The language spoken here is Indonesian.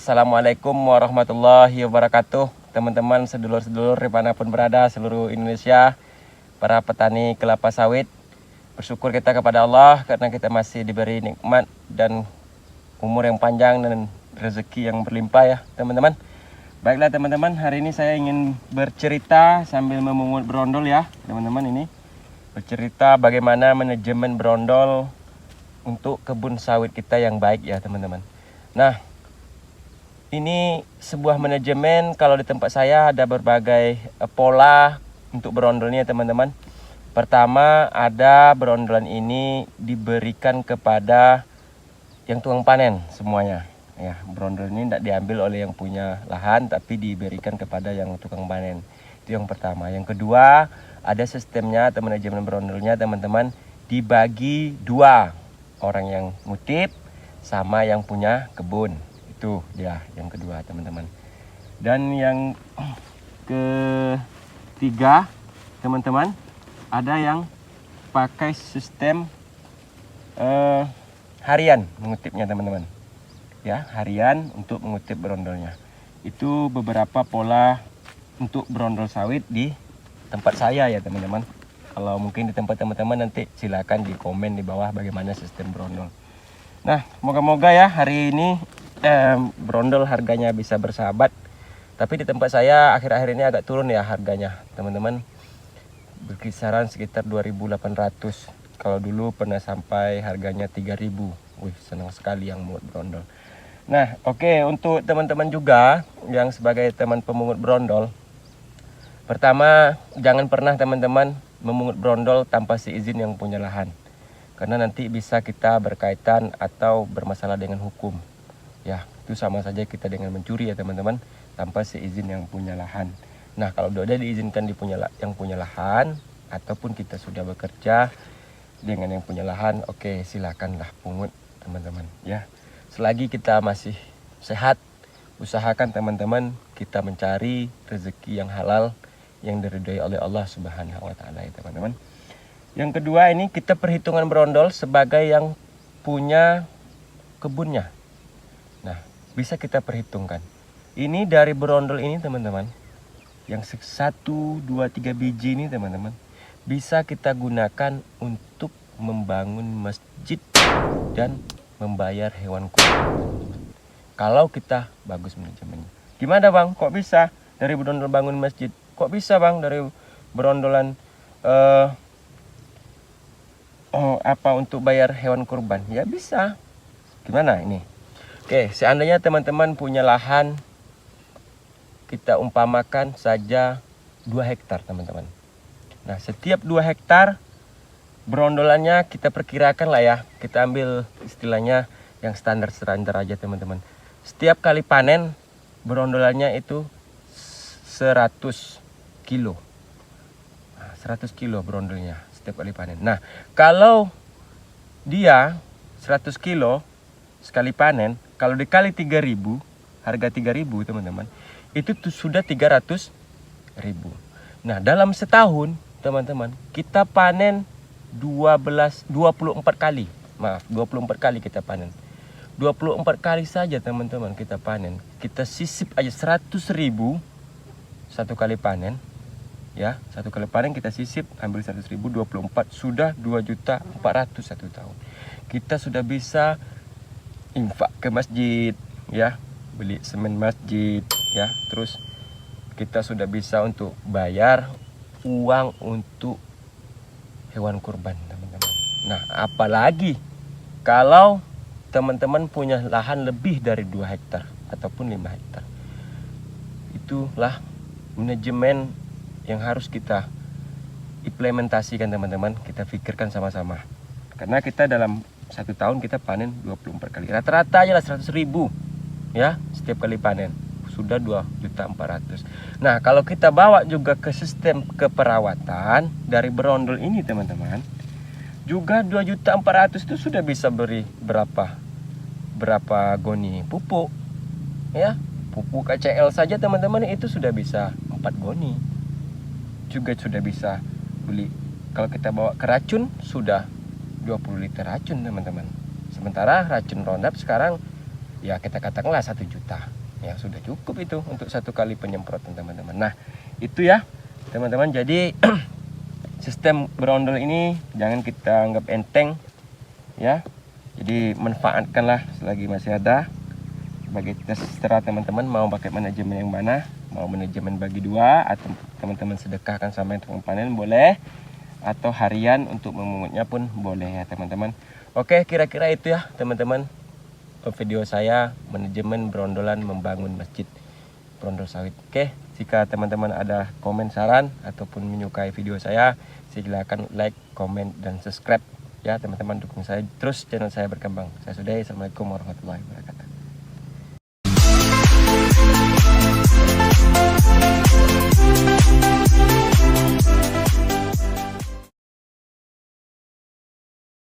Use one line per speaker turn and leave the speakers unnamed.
Assalamualaikum warahmatullahi wabarakatuh. Teman-teman sedulur-sedulur dimanapun berada seluruh Indonesia, para petani kelapa sawit, bersyukur kita kepada Allah karena kita masih diberi nikmat dan umur yang panjang dan rezeki yang berlimpah ya teman-teman. Baiklah teman-teman, hari ini saya ingin bercerita sambil memungut brondol ya teman-teman. Ini bercerita bagaimana manajemen brondol untuk kebun sawit kita yang baik ya teman-teman. Nah, ini sebuah manajemen. Kalau di tempat saya ada berbagai pola untuk brondolnya teman-teman. Pertama, ada brondolan ini diberikan kepada yang tukang panen semuanya. Ya, brondol ini tidak diambil oleh yang punya lahan, tapi diberikan kepada yang tukang panen. Itu yang pertama. Yang kedua, ada sistemnya atau manajemen brondolnya teman-teman, dibagi dua, orang yang ngutip sama yang punya kebun. Itu dia yang kedua teman-teman. Dan yang ketiga teman-teman, ada yang pakai sistem harian mengutipnya teman-teman ya, harian untuk mengutip brondolnya. Itu beberapa pola untuk brondol sawit di tempat saya ya teman-teman. Kalau mungkin di tempat teman-teman nanti silakan di komen di bawah bagaimana sistem brondol. Nah, moga-moga ya hari ini brondol harganya bisa bersahabat. Tapi di tempat saya akhir-akhir ini agak turun ya harganya teman-teman, berkisaran sekitar 2.800. Kalau dulu pernah sampai harganya 3.000. Wih, senang sekali yang mungut brondol. Nah, oke, untuk teman-teman juga yang sebagai teman pemungut brondol, pertama, jangan pernah teman-teman memungut brondol tanpa seizin yang punya lahan, karena nanti bisa kita berkaitan atau bermasalah dengan hukum. Ya, itu sama saja kita dengan mencuri ya teman-teman, tanpa seizin yang punya lahan. Nah, kalau sudah diizinkan yang punya lahan, ataupun kita sudah bekerja dengan yang punya lahan, oke, silakanlah pungut teman-teman ya. Selagi kita masih sehat, usahakan teman-teman kita mencari rezeki yang halal yang diridhoi oleh Allah Subhanahu wa taala ya teman-teman. Yang kedua, ini kita perhitungan brondol sebagai yang punya kebunnya. Nah, bisa kita perhitungkan. Ini dari brondol ini teman-teman, yang 1, 2, 3 biji ini teman-teman, bisa kita gunakan untuk membangun masjid dan membayar hewan kurban. Kalau kita bagus manajemennya. Gimana bang? Kok bisa dari brondol bangun masjid? Kok bisa bang dari brondolan untuk bayar hewan kurban? Ya bisa. Gimana ini? Oke, seandainya teman-teman punya lahan, kita umpamakan saja 2 hektar teman-teman. Nah, setiap 2 hektar brondolannya kita perkirakan lah ya, kita ambil istilahnya yang standar aja teman-teman. Setiap kali panen brondolannya itu 100 kilo. Nah, 100 kilo brondolnya setiap kali panen. Nah, kalau dia 100 kilo sekali panen, kalau dikali 3.000, harga 3.000 teman-teman, itu sudah 300.000. Nah, dalam setahun teman-teman, kita panen 24 kali. Maaf, 24 kali kita panen. 24 kali saja teman-teman kita panen. Kita sisip aja 100.000 satu kali panen. Ya, satu kali panen kita sisip, ambil 100.000, 24 sudah 2.400.000 satu tahun. Kita sudah bisa infak ke masjid ya, beli semen masjid ya, terus kita sudah bisa untuk bayar uang untuk hewan kurban teman-teman. Nah, apalagi kalau teman-teman punya lahan lebih dari 2 hektar ataupun 5 hektar. Itulah manajemen yang harus kita implementasikan teman-teman, kita pikirkan sama-sama. Karena kita dalam 1 tahun kita panen 24 kali. Rata-rata aja lah 100.000 ya setiap kali panen. Sudah 2.400.000. Nah, kalau kita bawa juga ke sistem keperawatan dari brondol ini teman-teman, juga 2.400.000 itu sudah bisa beri berapa goni pupuk ya. Pupuk KCL saja teman-teman itu sudah bisa 4 goni. Juga sudah bisa beli, kalau kita bawa ke racun sudah 20 liter racun teman-teman. Sementara racun Roundup sekarang ya kita katakanlah 1 juta. Ya sudah cukup itu untuk 1 kali penyemprotan teman-teman. Nah itu ya teman-teman, jadi sistem berondol ini jangan kita anggap enteng ya. Jadi manfaatkanlah selagi masih ada. Bagi terserah teman-teman mau pakai manajemen yang mana, mau manajemen bagi 2 atau teman-teman sedekahkan sama yang panen boleh, atau harian untuk memungutnya pun boleh ya teman-teman. Oke, kira-kira itu ya teman-teman video saya manajemen berondolan membangun masjid Brondol Sawit. Oke, jika teman-teman ada komen saran ataupun menyukai video saya, silakan like, komen, dan subscribe ya teman-teman, dukung saya terus channel saya berkembang. Saya sudahi, assalamualaikum warahmatullahi wabarakatuh.